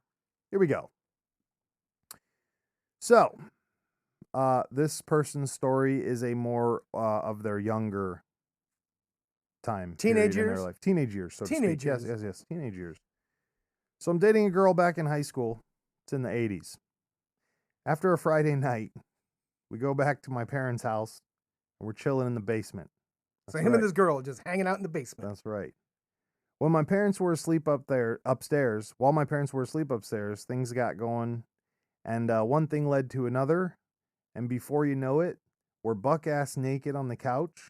Here we go. So. This person's story is a more of their younger time. Teenage years? In their life. Teenage years. So teenage years. Yes. Teenage years. So I'm dating a girl back in high school. It's in the 80s. After a Friday night, we go back to my parents' house, and we're chilling in the basement. So him and this girl just hanging out in the basement. That's right. When my parents were asleep upstairs, things got going, and one thing led to another, and before you know it, we're buck-ass naked on the couch,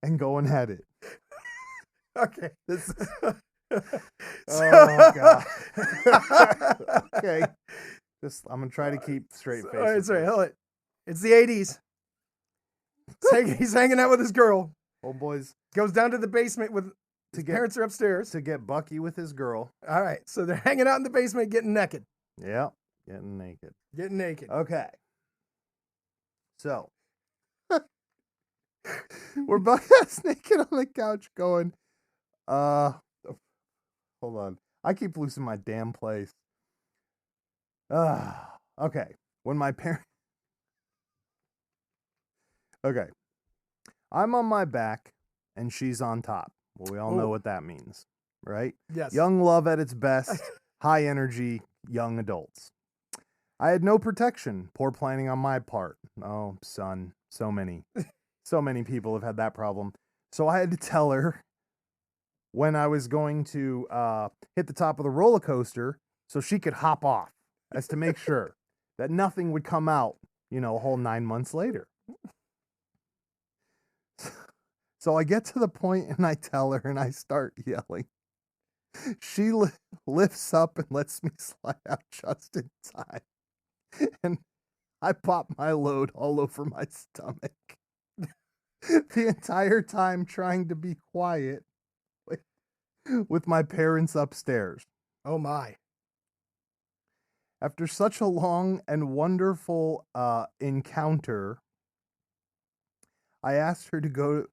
and going at it. Okay. Oh, God. Okay. I'm going to try to keep straight face. All right, sorry, hold it. It's the 80s. He's hanging out with his girl. Old boys. Goes down to the basement with his parents are upstairs. To get Bucky with his girl. All right, so they're hanging out in the basement getting naked. Yeah, getting naked. Getting naked. Okay. So. We're buck-ass naked on the couch going, hold on. I keep losing my damn place. Okay. When my parents... Okay. I'm on my back, and she's on top. Well, we all know what that means, right? Yes. Young love at its best. High energy, young adults. I had no protection. Poor planning on my part. Oh, son. So many people have had that problem. So I had to tell her when I was going to hit the top of the roller coaster so she could hop off, as to make sure that nothing would come out, a whole 9 months later. So I get to the point and I tell her and I start yelling. She lifts up and lets me slide out just in time. And I pop my load all over my stomach. The entire time trying to be quiet with my parents upstairs. Oh my. After such a long and wonderful encounter, I asked her to go.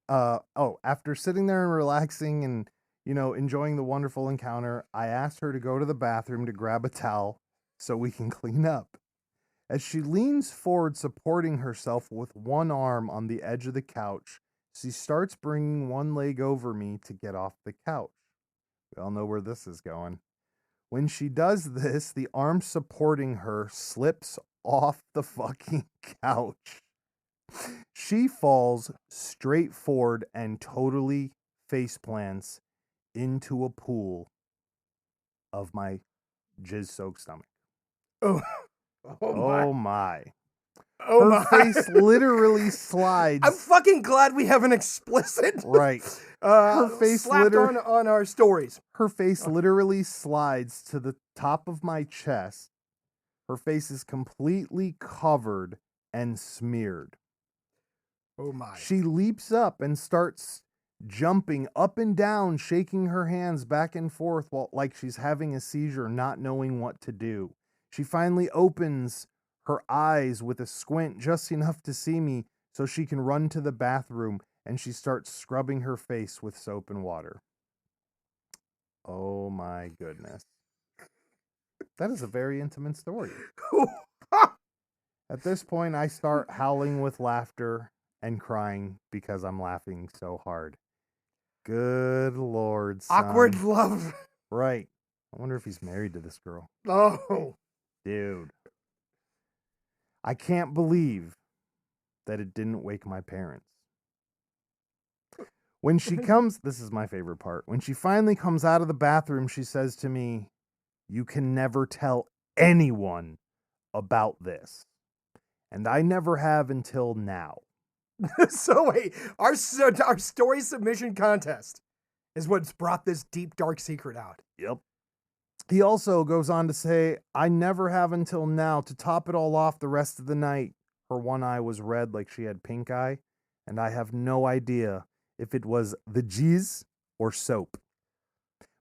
After sitting there and relaxing and, enjoying the wonderful encounter, I asked her to go to the bathroom to grab a towel so we can clean up. As she leans forward, supporting herself with one arm on the edge of the couch, she starts bringing one leg over me to get off the couch. We all know where this is going. When she does this, the arm supporting her slips off the fucking couch. She falls straight forward and totally face plants into a pool of my jizz-soaked stomach. Oh Oh my. Oh Her my. face literally slides. I'm fucking glad we have an explicit Right. Her face slapped on our stories. Her face literally slides to the top of my chest. Her face is completely covered and smeared. Oh my. She leaps up and starts jumping up and down, shaking her hands back and forth like she's having a seizure, not knowing what to do. She finally opens her eyes with a squint just enough to see me so she can run to the bathroom, and she starts scrubbing her face with soap and water. Oh my goodness. That is a very intimate story. At this point, I start howling with laughter and crying because I'm laughing so hard. Good Lord, son. Awkward love. Right. I wonder if he's married to this girl. Oh. Dude. I can't believe that it didn't wake my parents. When she comes, this is my favorite part. When she finally comes out of the bathroom, she says to me, "You can never tell anyone about this." And I never have until now. So wait, our story submission contest is what's brought this deep, dark secret out. Yep. He also goes on to say, "I never have until now. To top it all off, the rest of the night, her one eye was red like she had pink eye, and I have no idea if it was the jizz or soap.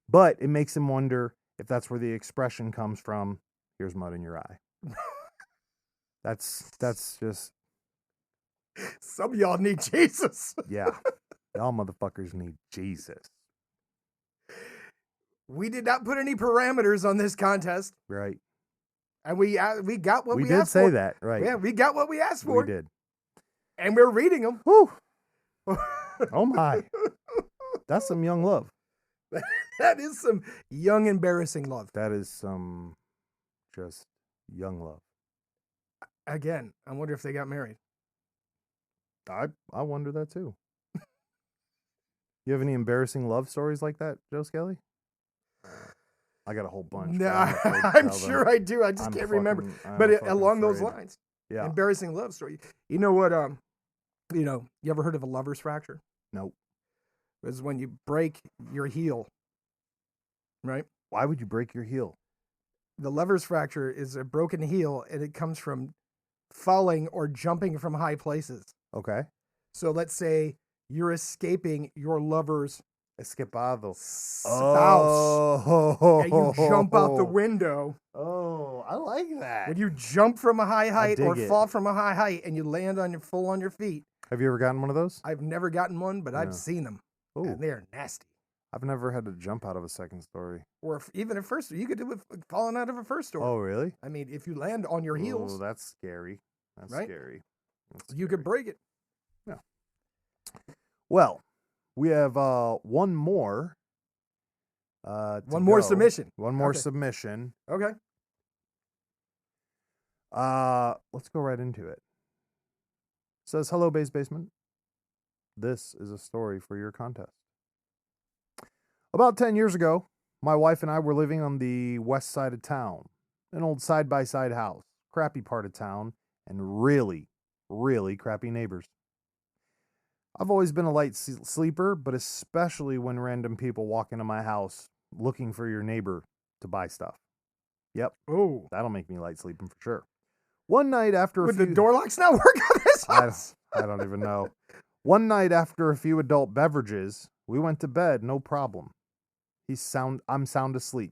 But it makes him wonder if that's where the expression comes from, 'Here's mud in your eye.'" That's just, Some of y'all need Jesus. yeah. Y'all motherfuckers need Jesus. We did not put any parameters on this contest, Right. and we got what we did asked say for. that, right. Yeah, we got what we asked for. We did. And we're reading them. Whew. Oh my. That's some young love. That is some young, embarrassing love. That is some just young love. Again, I wonder if they got married. I wonder that too. You have any embarrassing love stories like that, Joe Skelly? I got a whole bunch. No, I'm sure I do. I just can't remember. But along those lines, yeah, embarrassing love story. You know what? You ever heard of a lover's fracture? Nope. It's when you break your heel, right? Why would you break your heel? The lover's fracture is a broken heel, and it comes from falling or jumping from high places. Okay. So let's say you're escaping your lover's Escapado. spouse, Oh. and you jump out the window. Oh, I like that. When you jump from a high height or it. fall from a high height and you land on your feet. Have you ever gotten one of those? I've never gotten one, but Yeah. I've seen them. Ooh. And they're nasty. I've never had to jump out of a second story. Or even a first, you could do it falling out of a first story. Oh, really? I mean, if you land on your heels, Oh, that's scary. That's right? scary. That's you could scary. break it. Yeah. Well, we have one more. One more submission. One more Okay. submission. Okay. Let's go right into it. Says, hello, Base Basement. This is a story for your contest. About 10 years ago, my wife and I were living on the west side of town, an old side-by-side house, crappy part of town, and really, really crappy neighbors. I've always been a light sleeper, but especially when random people walk into my house looking for your neighbor to buy stuff. Yep. Oh. That'll make me light sleeping for sure. One night after Would the door locks not work on this house? I don't even know. One night after a few adult beverages, we went to bed, no problem. I'm sound asleep.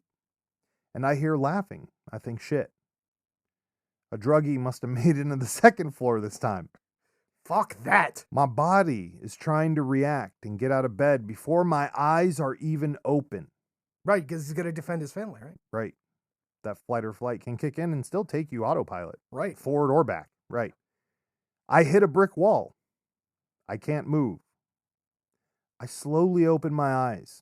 And I hear laughing. I think, shit. A druggie must have made it into the second floor this time. Fuck that. My body is trying to react and get out of bed before my eyes are even open. Right, because he's going to defend his family, right? Right. That flight or flight can kick in and still take you autopilot. Right. Forward or back. Right. I hit a brick wall. I can't move. I slowly open my eyes,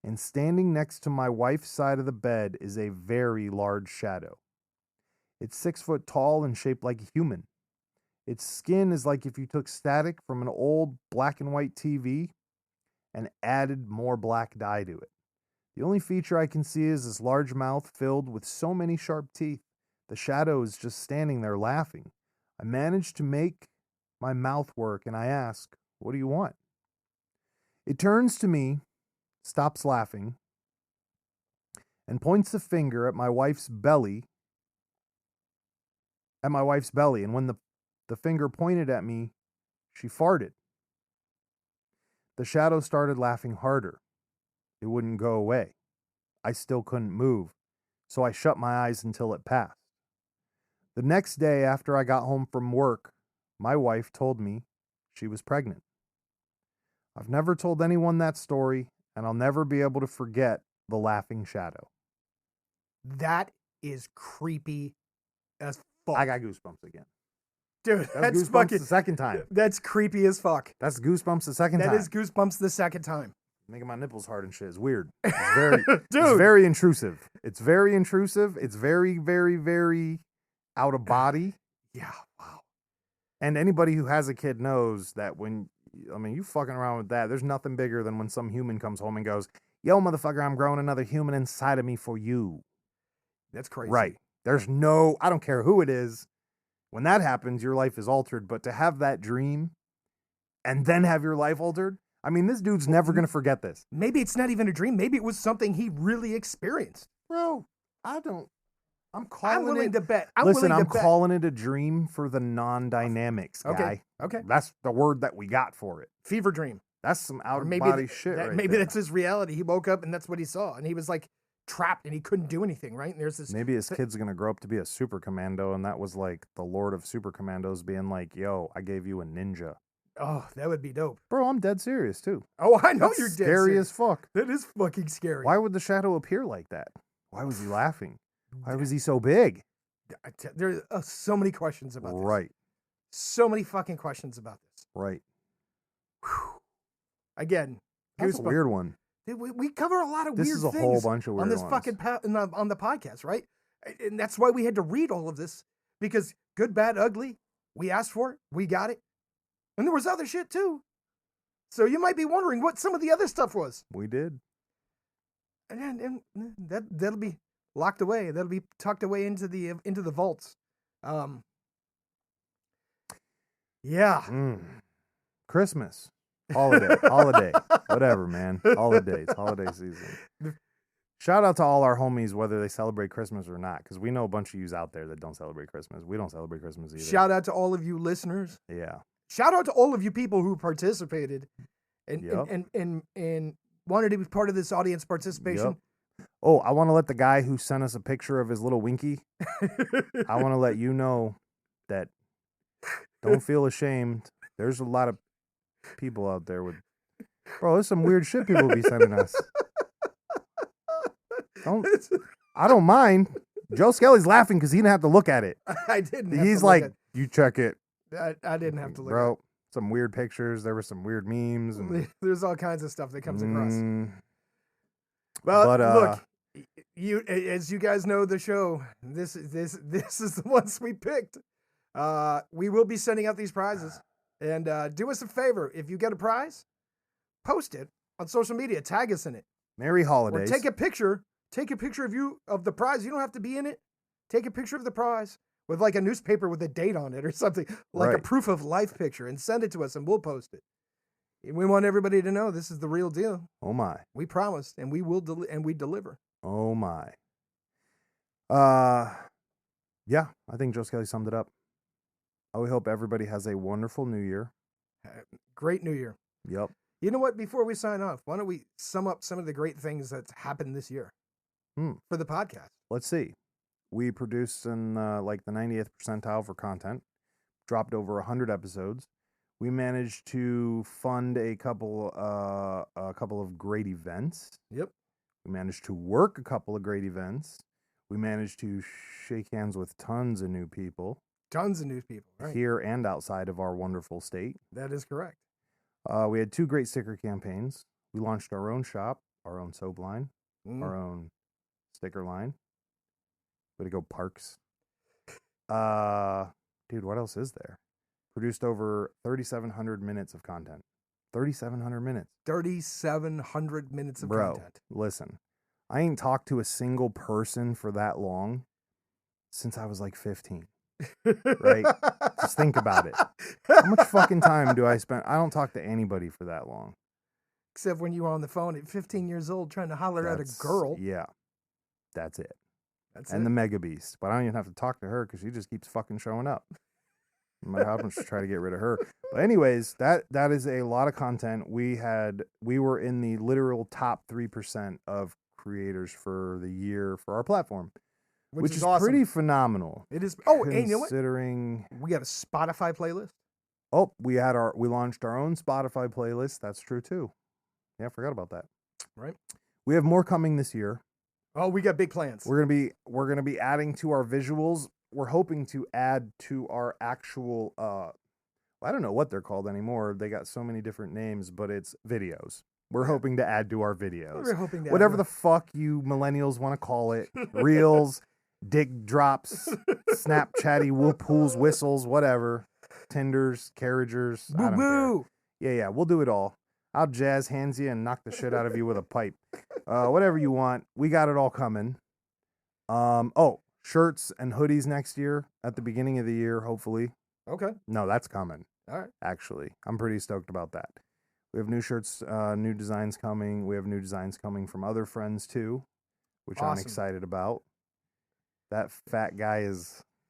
and standing next to my wife's side of the bed is a very large shadow. It's 6 foot tall and shaped like a human. Its skin is like if you took static from an old black and white TV and added more black dye to it. The only feature I can see is this large mouth filled with so many sharp teeth. The shadow is just standing there laughing. I manage to make my mouth work and I ask, "What do you want?" It turns to me, stops laughing, and points the finger at my wife's belly. And when the finger pointed at me, she farted. The shadow started laughing harder. It wouldn't go away. I still couldn't move, so I shut my eyes until it passed. The next day after I got home from work, my wife told me she was pregnant. I've never told anyone that story, and I'll never be able to forget the laughing shadow. That is creepy as fuck. I got goosebumps again. Dude, That's goosebumps fucking the second time. That's creepy as fuck. That's goosebumps the second time. That is goosebumps the second time. Making my nipples hard and shit is weird. It's very, Dude. It's very intrusive. It's very intrusive. It's very, very, very out of body. Yeah, wow. And anybody who has a kid knows that you fucking around with that, there's nothing bigger than when some human comes home and goes, "Yo, motherfucker, I'm growing another human inside of me for you." That's crazy. Right. I don't care who it is. When that happens, your life is altered. But to have that dream and then have your life altered, I mean, this dude's never going to forget this. Maybe it's not even a dream. Maybe it was something he really experienced. Bro, I'm willing to bet. I'm calling it a dream for the non-dynamics guy. Okay. That's the word that we got for it. Fever dream. That's some out-of-body shit right Maybe there. that's his reality. He woke up and that's what he saw. And he was like trapped and he couldn't do anything, right? And there's this. Maybe his kid's going to grow up to be a super commando, and that was like the Lord of Super Commandos being like, "Yo, I gave you a ninja." Oh, that would be dope. Bro, I'm dead serious too. Oh, I know That's you're dead scary serious. as fuck. That is fucking scary. Why would the shadow appear like that? Why was he laughing? Why was he so big? There are so many questions about this. Right. So many fucking questions about this. Right. Whew. Again, That's a weird one. We cover a lot of This weird is a things whole bunch of weird on this ones. fucking on the podcast, right? And that's why we had to read all of this, because good, bad, ugly, we asked for it, we got it, and there was other shit too. So you might be wondering what some of the other stuff was. We did. And that'll be locked away. That'll be tucked away into the vaults. Yeah. Christmas. Holiday. Whatever, man. Holiday season. Shout out to all our homies, whether they celebrate Christmas or not, because we know a bunch of yous out there that don't celebrate Christmas. We don't celebrate Christmas either. Shout out to all of you listeners. Yeah. Shout out to all of you people who participated and wanted to be part of this audience participation. Yep. Oh, I want to let the guy who sent us a picture of his little winky, I want to let you know that don't feel ashamed. There's a lot of people out there with, bro, there's some weird shit people be sending us. I don't mind. Joe Skelly's laughing because he didn't have to look at it. I didn't. Have He's to like, look you check it. I didn't have to look bro, at it. Some weird pictures. There were some weird memes. And, there's all kinds of stuff that comes across. Well, but, look, As you guys know, the show. This is the ones we picked. We will be sending out these prizes, and do us a favor. If you get a prize, post it on social media. Tag us in it. Merry holidays. Or take a picture. Take a picture of the prize. You don't have to be in it. Take a picture of the prize with like a newspaper with a date on it or something, like a proof of life picture, and send it to us, and we'll post it. We want everybody to know this is the real deal. Oh my. We promised, and we will we deliver. Oh my. Yeah, I think Joe Skelly summed it up. We hope everybody has a wonderful new year. Great new year. Yep. You know what? Before we sign off, why don't we sum up some of the great things that's happened this year for the podcast? Let's see. We produced in like the 90th percentile for content, dropped over 100 episodes. We managed to fund a couple of great events. Yep. We managed to work a couple of great events. We managed to shake hands with tons of new people. Tons of new people, right? Here and outside of our wonderful state. That is correct. We had 2 great sticker campaigns. We launched our own shop, our own soap line, our own sticker line. Way to go, Parks. Dude, what else is there? Produced over 3,700 minutes of content. 3,700 minutes. 3,700 minutes of content. Listen, I ain't talked to a single person for that long since I was like 15. Right? Just think about it. How much fucking time do I spend? I don't talk to anybody for that long. Except when you were on the phone at 15 years old trying to holler at a girl. Yeah. That's it. That's and it. the Mega Beast. But I don't even have to talk to her because she just keeps fucking showing up. My husband should try to get rid of her. But anyways, that is a lot of content. We were in the literal top 3% of creators for the year for our platform. Which is awesome. Pretty phenomenal. It is. Oh, and you know what? Considering we got a Spotify playlist. Oh, we launched our own Spotify playlist. That's true too. Yeah, I forgot about that. Right. We have more coming this year. Oh, we got big plans. We're gonna be adding to our visuals. We're hoping to add to our actual I don't know what they're called anymore. They got so many different names, but it's videos. We're hoping to add to our videos. We're hoping to whatever the fuck you millennials want to call it. Reels, dig drops, Snapchatty whoop hools, whistles, whatever. Tinders, carriagers. I don't care. Yeah, we'll do it all. I'll jazz hands you and knock the shit out of you with a pipe. Whatever you want. We got it all coming. Shirts and hoodies next year at the beginning of the year, hopefully. Okay. No, that's coming. All right. Actually, I'm pretty stoked about that. We have new shirts, new designs coming. We have new designs coming from other friends too, which I'm excited about. That fat guy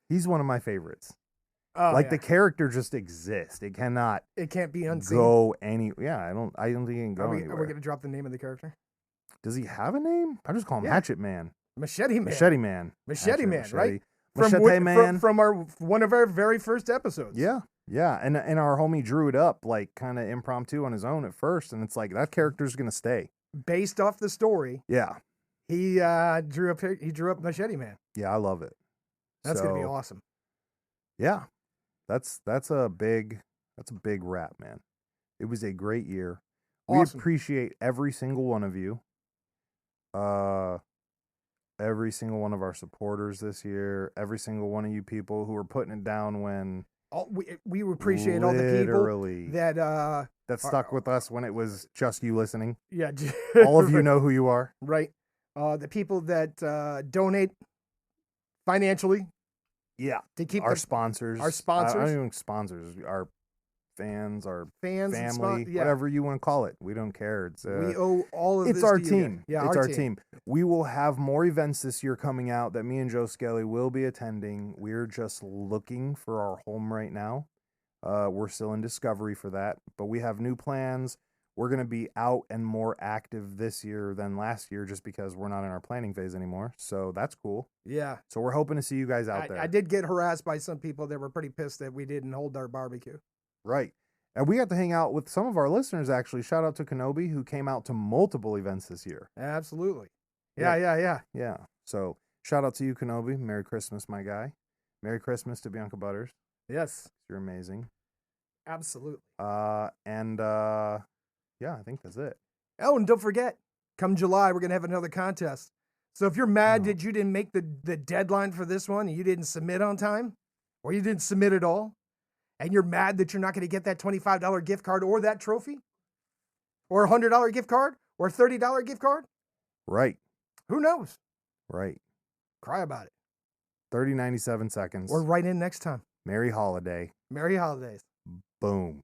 he's one of my favorites. Oh, the character just exists. It can't be unseen. Go any. Yeah, I don't think it can go anywhere. Are we gonna drop the name of the character? Does he have a name? I just call him Hatchet Man. Machete Man. Machete Man. Machete Man, right? Machete Man. From one of our very first episodes. Yeah. Yeah. And our homie drew it up like kind of impromptu on his own at first. And it's like that character's going to stay. Based off the story. Yeah. He drew up Machete Man. Yeah, I love it. That's going to be awesome. Yeah. That's a big wrap, man. It was a great year. Awesome. We appreciate every single one of you. Every single one of our supporters this year, every single one of you people who are putting it down when we appreciate all the people that stuck with us when it was just you listening. Yeah. All of you know who you are. Right. The people that donate financially. Yeah. To keep our sponsors. Our sponsors. I don't even sponsors. Our fans, family, whatever you want to call it. We don't care. It's we owe all of this. It's our team. Yeah, it's our team. We will have more events this year coming out that me and Joe Skelly will be attending. We're just looking for our home right now. We're still in discovery for that, but we have new plans. We're going to be out and more active this year than last year just because we're not in our planning phase anymore. So that's cool. Yeah. So we're hoping to see you guys out there. I did get harassed by some people that were pretty pissed that we didn't hold our barbecue. Right. And we got to hang out with some of our listeners, actually. Shout out to Kenobi, who came out to multiple events this year. Absolutely. Yeah. So shout out to you, Kenobi. Merry Christmas, my guy. Merry Christmas to Bianca Butters. Yes. You're amazing. Absolutely. Yeah, I think that's it. Oh, and don't forget, come July, we're going to have another contest. So if you're mad Oh. that you didn't make the deadline for this one and you didn't submit on time, or you didn't submit at all, and you're mad that you're not going to get that $25 gift card or that trophy, or a $100 gift card, or a $30 gift card, Right. who knows? Right. Cry about it. 30, 97 seconds. Or write in next time. Merry holiday. Merry holidays. Boom.